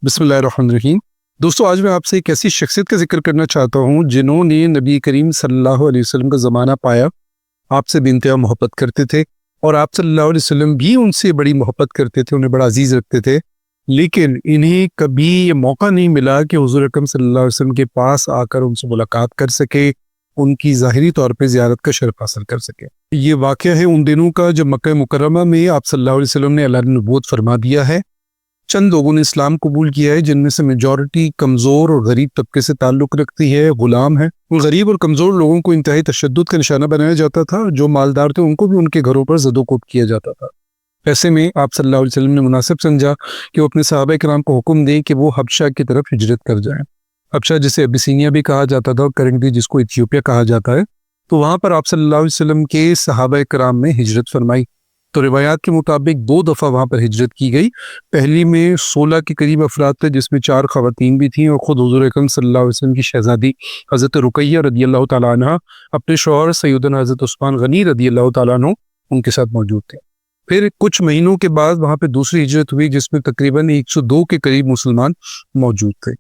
بسم اللہ الرحمن الرحیم۔ دوستو، آج میں آپ سے ایک ایسی شخصیت کا ذکر کرنا چاہتا ہوں جنہوں نے نبی کریم صلی اللہ علیہ وسلم کا زمانہ پایا، آپ سے بے انتہا محبت کرتے تھے اور آپ صلی اللہ علیہ وسلم بھی ان سے بڑی محبت کرتے تھے، انہیں بڑا عزیز رکھتے تھے، لیکن انہیں کبھی یہ موقع نہیں ملا کہ حضور اکرم صلی اللہ علیہ وسلم کے پاس آ کر ان سے ملاقات کر سکے، ان کی ظاہری طور پہ زیارت کا شرف حاصل کر سکے۔ یہ واقعہ ہے ان دنوں کا جب مکہ مکرمہ میں آپ صلی اللہ علیہ وسلم نے اعلان نبوت فرما دیا ہے۔ چند لوگوں نے اسلام قبول کیا ہے، جن میں سے میجورٹی کمزور اور غریب طبقے سے تعلق رکھتی ہے، غلام ہے۔ غریب اور کمزور لوگوں کو انتہائی تشدد کا نشانہ بنایا جاتا تھا، جو مالدار تھے ان کو بھی ان کے گھروں پر زد و کوب کیا جاتا تھا۔ ایسے میں آپ صلی اللہ علیہ وسلم نے مناسب سمجھا کہ وہ اپنے صحابہ کرام کو حکم دیں کہ وہ حبشہ کی طرف ہجرت کر جائیں۔ حبشہ جسے ابیسینیا بھی کہا جاتا تھا اور کرنٹلی جس کو ایتھیوپیا کہا جاتا ہے، تو وہاں پر آپ صلی اللہ علیہ وسلم کے صحابہ کرام نے ہجرت فرمائی۔ تو روایات کے مطابق 2 دفعہ وہاں پر ہجرت کی گئی۔ پہلی میں 16 کے قریب افراد تھے، جس میں 4 خواتین بھی تھیں، اور خود حضور اکرم صلی اللہ علیہ وسلم کی شہزادی حضرت رقیہ رضی اللہ تعالیٰ عنہ اپنے شوہر سیدنا حضرت عثمان غنی رضی اللہ تعالیٰ عنہ ان کے ساتھ موجود تھے۔ پھر کچھ مہینوں کے بعد وہاں پہ دوسری ہجرت ہوئی، جس میں تقریباً 102 کے قریب مسلمان موجود تھے۔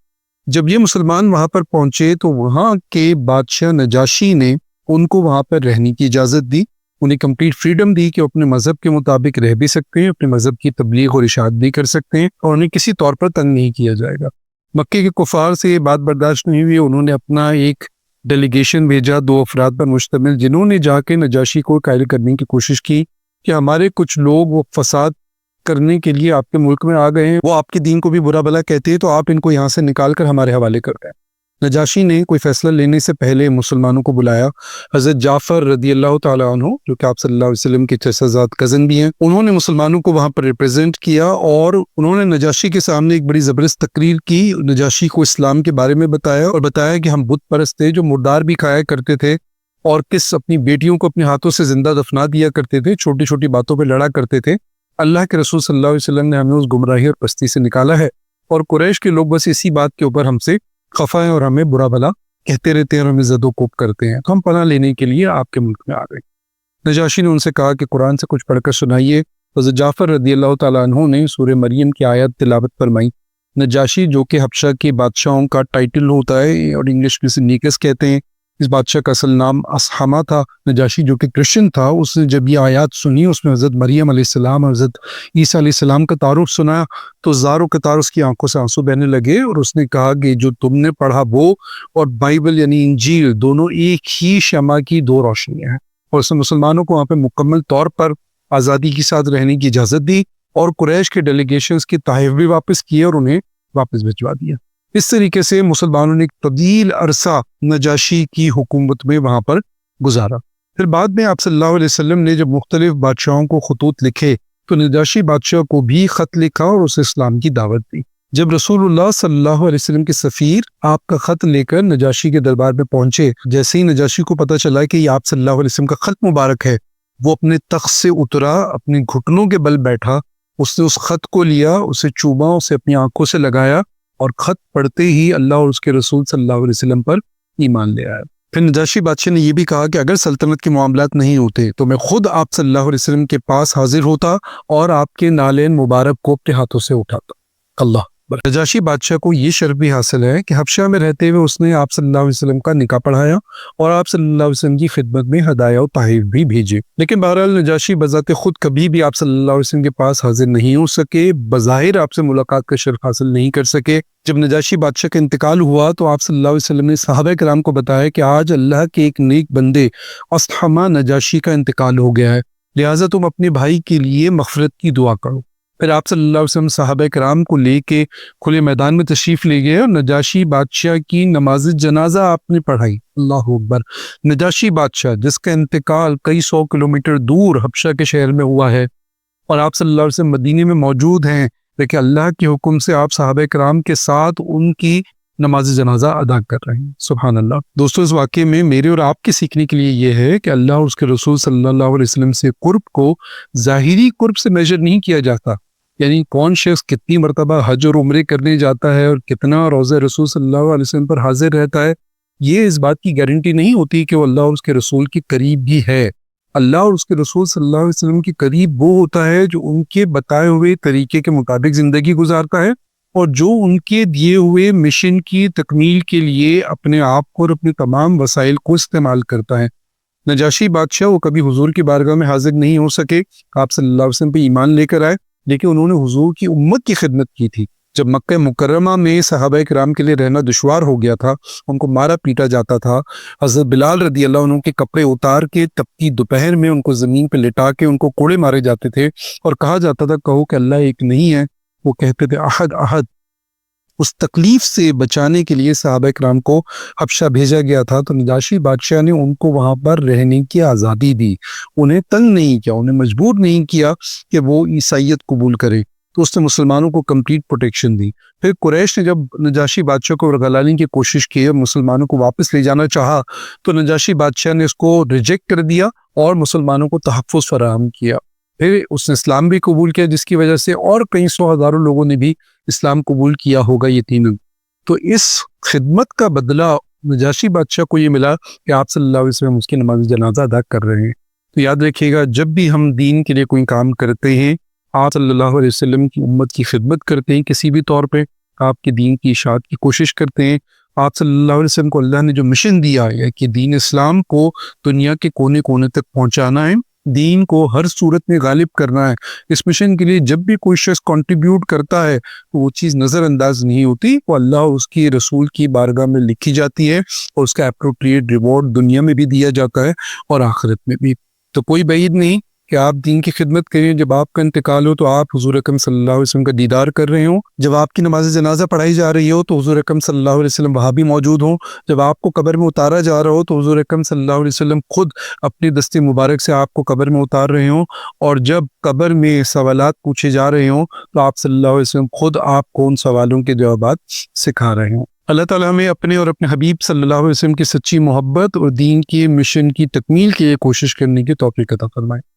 جب یہ مسلمان وہاں پر پہنچے تو وہاں کے بادشاہ نجاشی نے ان کو وہاں پر رہنے کی اجازت دی، انہیں کمپلیٹ فریڈم دی کہ اپنے مذہب کے مطابق رہ بھی سکتے ہیں، اپنے مذہب کی تبلیغ اور اشاعت بھی کر سکتے ہیں، اور انہیں کسی طور پر تنگ نہیں کیا جائے گا۔ مکے کے کفار سے یہ بات برداشت نہیں ہوئی، انہوں نے اپنا ایک ڈیلیگیشن بھیجا 2 افراد پر مشتمل، جنہوں نے جا کے نجاشی کو قائل کرنے کی کوشش کی کہ ہمارے کچھ لوگ وہ فساد کرنے کے لیے آپ کے ملک میں آ گئے ہیں، وہ آپ کے دین کو بھی برا بھلا کہتے ہیں، تو آپ ان کو یہاں سے نکال کر ہمارے حوالے کر دیں۔ نجاشی نے کوئی فیصلہ لینے سے پہلے مسلمانوں کو بلایا۔ حضرت جعفر رضی اللہ تعالیٰ عنہ، جو کہ آپ صلی اللہ علیہ وسلم کے چچا زاد کزن بھی ہیں، انہوں نے مسلمانوں کو وہاں پر ریپرزینٹ کیا اور انہوں نے نجاشی کے سامنے ایک بڑی زبردست تقریر کی، نجاشی کو اسلام کے بارے میں بتایا اور بتایا کہ ہم بت پرست تھے جو مردار بھی کھایا کرتے تھے، اور کس اپنی بیٹیوں کو اپنے ہاتھوں سے زندہ دفنا دیا کرتے تھے، چھوٹی چھوٹی باتوں پہ لڑا کرتے تھے۔ اللہ کے رسول صلی اللہ علیہ وسلم نے ہمیں اس گمراہی اور پستی سے نکالا ہے، اور قریش کے لوگ بس اسی بات کے اوپر ہم سے خفا ہیں اور ہمیں برا بھلا کہتے رہتے ہیں اور ہمیں زد و کوب کرتے ہیں، تو ہم پناہ لینے کے لیے آپ کے ملک میں آ گئے۔ نجاشی نے ان سے کہا کہ قرآن سے کچھ پڑھ کر سنائیے۔ حضرت جعفر رضی اللہ تعالیٰ عنہ نے سورہ مریم کی آیات تلاوت فرمائی۔ نجاشی، جو کہ حبشہ کے بادشاہوں کا ٹائٹل ہوتا ہے اور انگلش میں سے نیکس کہتے ہیں، اس بادشاہ کا اصل نام اصحمہ تھا۔ نجاشی جو کہ کرسچن تھا، اس نے جب یہ آیات سنی، اس میں حضرت مریم علیہ السلام اور حضرت عیسیٰ علیہ السلام کا تعارف سنا، تو زار و قطار اس کی آنکھوں سے آنسو بہنے لگے، اور اس نے کہا کہ جو تم نے پڑھا وہ اور بائبل یعنی انجیل دونوں ایک ہی شمع کی 2 روشنیاں ہیں، اور اس نے مسلمانوں کو وہاں پہ مکمل طور پر آزادی کے ساتھ رہنے کی اجازت دی، اور قریش کے ڈیلیگیشنز کے تحائف بھی واپس کیے اور انہیں واپس بھجوا دیا۔ اس طریقے سے مسلمانوں نے ایک طویل عرصہ نجاشی کی حکومت میں وہاں پر گزارا۔ پھر بعد میں آپ صلی اللہ علیہ وسلم نے جب مختلف بادشاہوں کو خطوط لکھے تو نجاشی بادشاہ کو بھی خط لکھا اور اسے اسلام کی دعوت دی۔ جب رسول اللہ صلی اللہ علیہ وسلم کے سفیر آپ کا خط لے کر نجاشی کے دربار میں پہنچے، جیسے ہی نجاشی کو پتہ چلا کہ یہ آپ صلی اللہ علیہ وسلم کا خط مبارک ہے، وہ اپنے تخت سے اترا، اپنے گھٹنوں کے بل بیٹھا، اس نے اس خط کو لیا، اسے چوما، اسے اپنی آنکھوں سے لگایا، اور خط پڑھتے ہی اللہ اور اس کے رسول صلی اللہ علیہ وسلم پر ایمان لے آیا۔ پھر نجاشی بادشاہ نے یہ بھی کہا کہ اگر سلطنت کے معاملات نہیں ہوتے تو میں خود آپ صلی اللہ علیہ وسلم کے پاس حاضر ہوتا اور آپ کے نالین مبارک کو اپنے ہاتھوں سے اٹھاتا۔ اللہ اکبر۔ نجاشی بادشاہ کو یہ شرف بھی حاصل ہے کہ حبشہ میں رہتے ہوئے اس نے آپ صلی اللہ علیہ وسلم کا نکاح پڑھایا اور آپ صلی اللہ علیہ وسلم کی خدمت میں ہدایہ و تحائف بھی بھیجے، لیکن بہرحال نجاشی بذات خود کبھی بھی آپ صلی اللہ علیہ وسلم کے پاس حاضر نہیں ہو سکے، بظاہر آپ سے ملاقات کا شرف حاصل نہیں کر سکے۔ جب نجاشی بادشاہ کا انتقال ہوا تو آپ صلی اللہ علیہ وسلم نے صحابہ کرام کو بتایا کہ آج اللہ کے ایک نیک بندے اصحمہ نجاشی کا انتقال ہو گیا ہے، لہٰذا تم اپنے بھائی کے لیے مغفرت کی دعا کرو۔ پھر آپ صلی اللہ علیہ وسلم صحابہ کرام کو لے کے کھلے میدان میں تشریف لے گئے اور نجاشی بادشاہ کی نماز جنازہ آپ نے پڑھائی۔ اللہ اکبر۔ نجاشی بادشاہ جس کا انتقال کئی 100 کلومیٹر دور حبشہ کے شہر میں ہوا ہے، اور آپ صلی اللہ علیہ وسلم مدینے میں موجود ہیں، لیکن اللہ کے حکم سے آپ صحابہ کرام کے ساتھ ان کی نماز جنازہ ادا کر رہے ہیں۔ سبحان اللہ۔ دوستو، اس واقعے میں میرے اور آپ کے سیکھنے کے لیے یہ ہے کہ اللہ اور اس کے رسول صلی اللہ علیہ وسلم سے قرب کو ظاہری قرب سے میجر نہیں کیا جاتا، یعنی کون شخص کتنی مرتبہ حج اور عمرے کرنے جاتا ہے اور کتنا روضہ رسول صلی اللہ علیہ وسلم پر حاضر رہتا ہے، یہ اس بات کی گارنٹی نہیں ہوتی کہ وہ اللہ اور اس کے رسول کے قریب بھی ہے۔ اللہ اور اس کے رسول صلی اللہ علیہ وسلم کے قریب وہ ہوتا ہے جو ان کے بتائے ہوئے طریقے کے مطابق زندگی گزارتا ہے اور جو ان کے دیے ہوئے مشن کی تکمیل کے لیے اپنے آپ کو اور اپنے تمام وسائل کو استعمال کرتا ہے۔ نجاشی بادشاہ وہ کبھی حضور کی بارگاہ میں حاضر نہیں ہو سکے، آپ صلی اللہ علیہ وسلم پہ ایمان لے کر آئے، لیکن انہوں نے حضور کی امت کی خدمت کی تھی۔ جب مکہ مکرمہ میں صحابہ کرام کے لیے رہنا دشوار ہو گیا تھا، ان کو مارا پیٹا جاتا تھا، حضرت بلال رضی اللہ عنہ کے کپڑے اتار کے تپتی دوپہر میں ان کو زمین پہ لٹا کے ان کو کوڑے مارے جاتے تھے، اور کہا جاتا تھا کہو کہ اللہ ایک نہیں ہے، وہ کہتے تھے احد احد۔ اس تکلیف سے بچانے کے لیے صحابہ کرام کو حبشہ بھیجا گیا تھا، تو نجاشی بادشاہ نے ان کو وہاں پر رہنے کی آزادی دی، انہیں تنگ نہیں کیا، انہیں مجبور نہیں کیا کہ وہ عیسائیت قبول کرے، تو اس نے مسلمانوں کو کمپلیٹ پروٹیکشن دی۔ پھر قریش نے جب نجاشی بادشاہ کو ورگلانے کی کوشش کی اور مسلمانوں کو واپس لے جانا چاہا، تو نجاشی بادشاہ نے اس کو ریجیکٹ کر دیا اور مسلمانوں کو تحفظ فراہم کیا۔ پھر اس نے اسلام بھی قبول کیا، جس کی وجہ سے اور کئی سو ہزاروں لوگوں نے بھی اسلام قبول کیا ہوگا یقیناً۔ تو اس خدمت کا بدلہ نجاشی بادشاہ کو یہ ملا کہ آپ صلی اللہ علیہ وسلم اس کی نماز جنازہ ادا کر رہے ہیں۔ تو یاد رکھیے گا، جب بھی ہم دین کے لیے کوئی کام کرتے ہیں، آپ صلی اللہ علیہ وسلم کی امت کی خدمت کرتے ہیں، کسی بھی طور پہ آپ کے دین کی اشاعت کی کوشش کرتے ہیں، آپ صلی اللہ علیہ وسلم کو اللہ نے جو مشن دیا ہے کہ دین اسلام کو دنیا کے کونے کونے تک پہنچانا ہے، دین کو ہر صورت میں غالب کرنا ہے، اس مشن کے لیے جب بھی کوئی شخص کنٹریبیوٹ کرتا ہے تو وہ چیز نظر انداز نہیں ہوتی، وہ اللہ اس کی رسول کی بارگاہ میں لکھی جاتی ہے اور اس کا اپروپریٹ ریوارڈ دنیا میں بھی دیا جاتا ہے اور آخرت میں بھی۔ تو کوئی بعید نہیں کہ آپ دین کی خدمت کریں، جب آپ کا انتقال ہو تو آپ حضور اکرم صلی اللہ علیہ وسلم کا دیدار کر رہے ہوں، جب آپ کی نماز جنازہ پڑھائی جا رہی ہو تو حضور اکرم صلی اللہ علیہ وسلم وہاں بھی موجود ہوں، جب آپ کو قبر میں اتارا جا رہا ہو تو حضور اکرم صلی اللہ علیہ وسلم خود اپنی دست مبارک سے آپ کو قبر میں اتار رہے ہوں، اور جب قبر میں سوالات پوچھے جا رہے ہوں تو آپ صلی اللہ علیہ وسلم خود آپ کو ان سوالوں کے جوابات سکھا رہے ہوں۔ اللہ تعالیٰ ہمیں اپنے اور اپنے حبیب صلی اللہ علیہ وسلم کی سچی محبت اور دین کے مشن کی تکمیل کے لیے کوشش کرنے کی توفیق عطا فرمائے۔